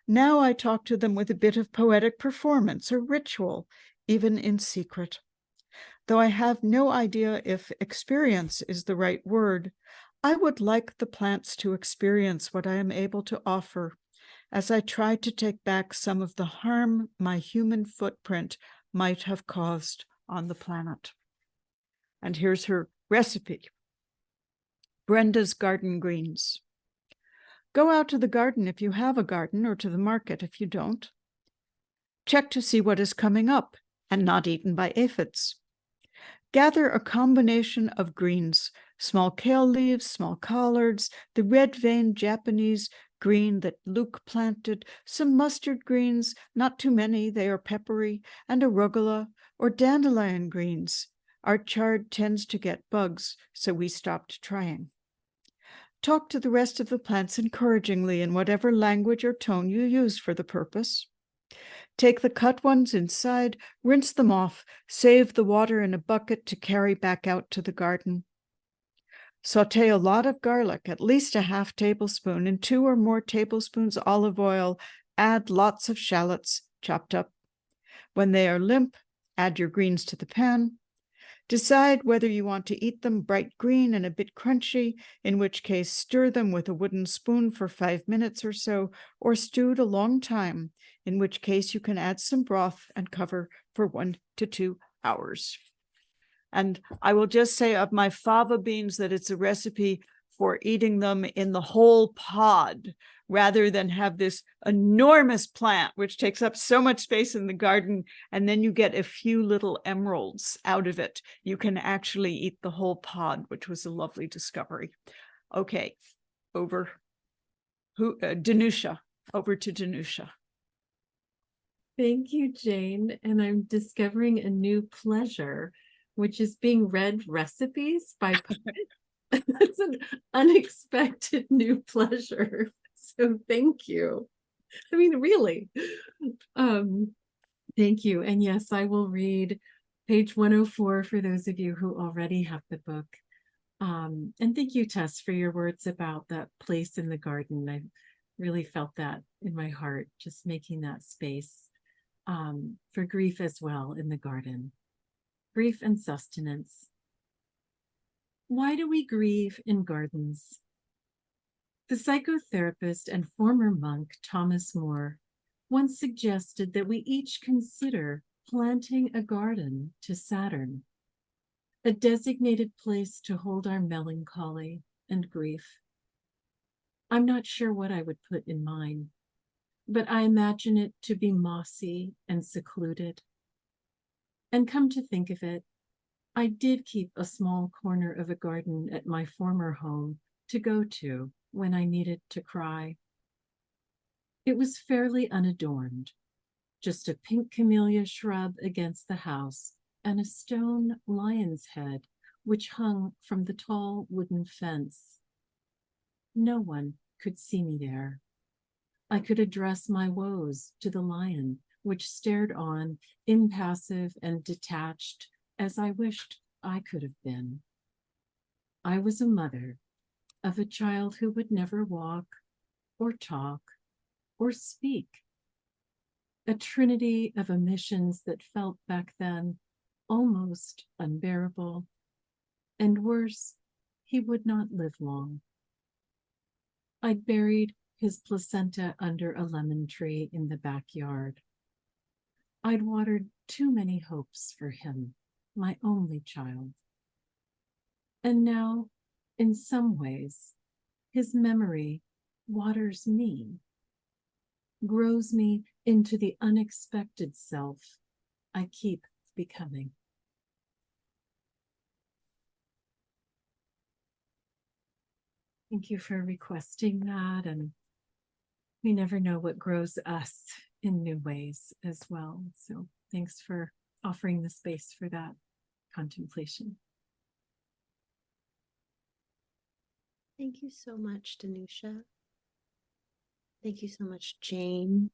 Speaker 7: Now I talk to them with a bit of poetic performance or ritual, even in secret. Though I have no idea if experience is the right word, I would like the plants to experience what I am able to offer, as I try to take back some of the harm my human footprint might have caused on the planet. And here's her recipe. Brenda's garden greens. Go out to the garden if you have a garden, or to the market if you don't. Check to see what is coming up and not eaten by aphids. Gather a combination of greens, small kale leaves, small collards, the red-veined Japanese green that Luke planted, some mustard greens, not too many, they are peppery, and arugula or dandelion greens. Our chard tends to get bugs, so we stopped trying. Talk to the rest of the plants encouragingly in whatever language or tone you use for the purpose. Take the cut ones inside, rinse them off, save the water in a bucket to carry back out to the garden. Saute a lot of garlic, at least a half tablespoon, in 2 or more tablespoons olive oil. Add lots of shallots chopped up. When they are limp, add your greens to the pan. Decide whether you want to eat them bright green and a bit crunchy, in which case stir them with a wooden spoon for 5 minutes or so, or stewed a long time, in which case you can add some broth and cover for 1 to 2 hours. And I will just say of my fava beans that it's a recipe for eating them in the whole pod, rather than have this enormous plant, which takes up so much space in the garden, and then you get a few little emeralds out of it. You can actually eat the whole pod, which was a lovely discovery. Okay, Danusha, over to Danusha.
Speaker 6: Thank you, Jane. And I'm discovering a new pleasure, which is being read recipes by poets. It's an unexpected new pleasure. So thank you. I mean, really. Thank you. And yes, I will read page 104 for those of you who already have the book. And thank you, Tess, for your words about that place in the garden. I really felt that in my heart, just making that space for grief as well in the garden. Grief and sustenance. Why do we grieve in gardens? The psychotherapist and former monk Thomas More once suggested that we each consider planting a garden to Saturn, a designated place to hold our melancholy and grief. I'm not sure what I would put in mine, but I imagine it to be mossy and secluded. And come to think of it, I did keep a small corner of a garden at my former home to go to when I needed to cry. It was fairly unadorned, just a pink camellia shrub against the house and a stone lion's head which hung from the tall wooden fence. No one could see me there. I could address my woes to the lion, which stared on, impassive and detached, as I wished I could have been. I was a mother of a child who would never walk or talk or speak. A trinity of omissions that felt back then almost unbearable. And worse, he would not live long. I'd buried his placenta under a lemon tree in the backyard. I'd watered too many hopes for him, my only child. And now, in some ways, his memory waters me, grows me into the unexpected self I keep becoming. Thank you for requesting that, and we never know what grows us in new ways as well. So thanks for offering the space for that contemplation.
Speaker 3: Thank you so much, Danusha. Thank you so much, Jane.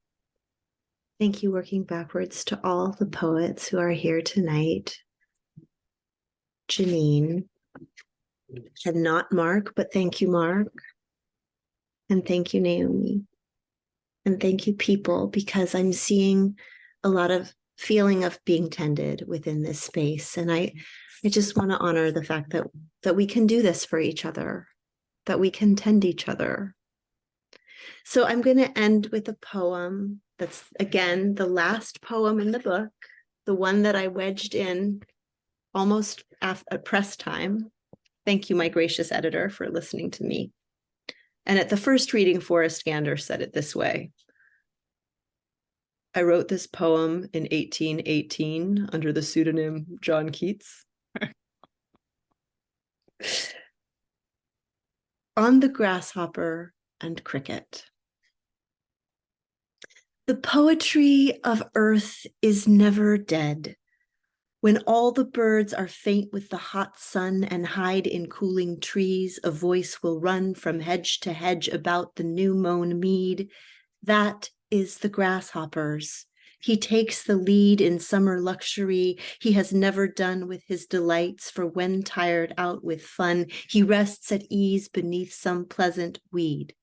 Speaker 3: Thank you, working backwards, to all the poets who are here tonight. Janine, and not Mark, but thank you, Mark. And thank you, Naomi. And thank you, people, because I'm seeing a lot of feeling of being tended within this space. And I just want to honor the fact that we can do this for each other, that we can tend each other. So I'm going to end with a poem that's, again, the last poem in the book, the one that I wedged in almost at press time. Thank you, my gracious editor, for listening to me. And at the first reading, Forrest Gander said it this way: I wrote this poem in 1818 under the pseudonym John Keats. On the grasshopper and cricket. The poetry of earth is never dead. When all the birds are faint with the hot sun and hide in cooling trees, a voice will run from hedge to hedge about the new mown mead. That is the grasshopper's. He takes the lead in summer luxury. He has never done with his delights, for when tired out with fun, he rests at ease beneath some pleasant weed.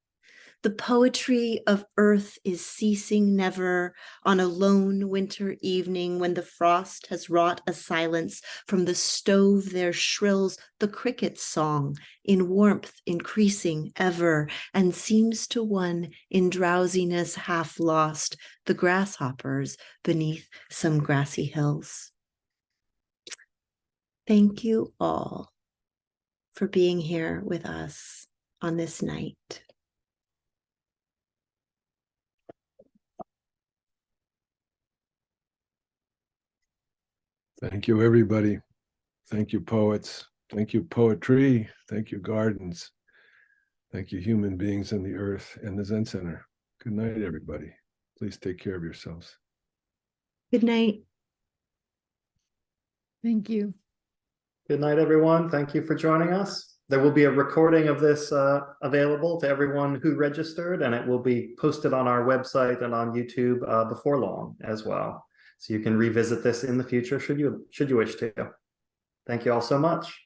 Speaker 3: The poetry of earth is ceasing never on a lone winter evening when the frost has wrought a silence. From the stove there shrills the cricket's song, in warmth increasing ever, and seems to one in drowsiness half lost, the grasshoppers beneath some grassy hills. Thank you all for being here with us on this night.
Speaker 2: Thank you, everybody. Thank you, poets. Thank you, poetry. Thank you, gardens. Thank you, human beings in the earth and the Zen Center. Good night, everybody. Please take care of yourselves.
Speaker 3: Good night.
Speaker 7: Thank you.
Speaker 1: Good night, everyone. Thank you for joining us. There will be a recording of this available to everyone who registered, and it will be posted on our website and on YouTube before long as well. So you can revisit this in the future should you wish to. Thank you all so much.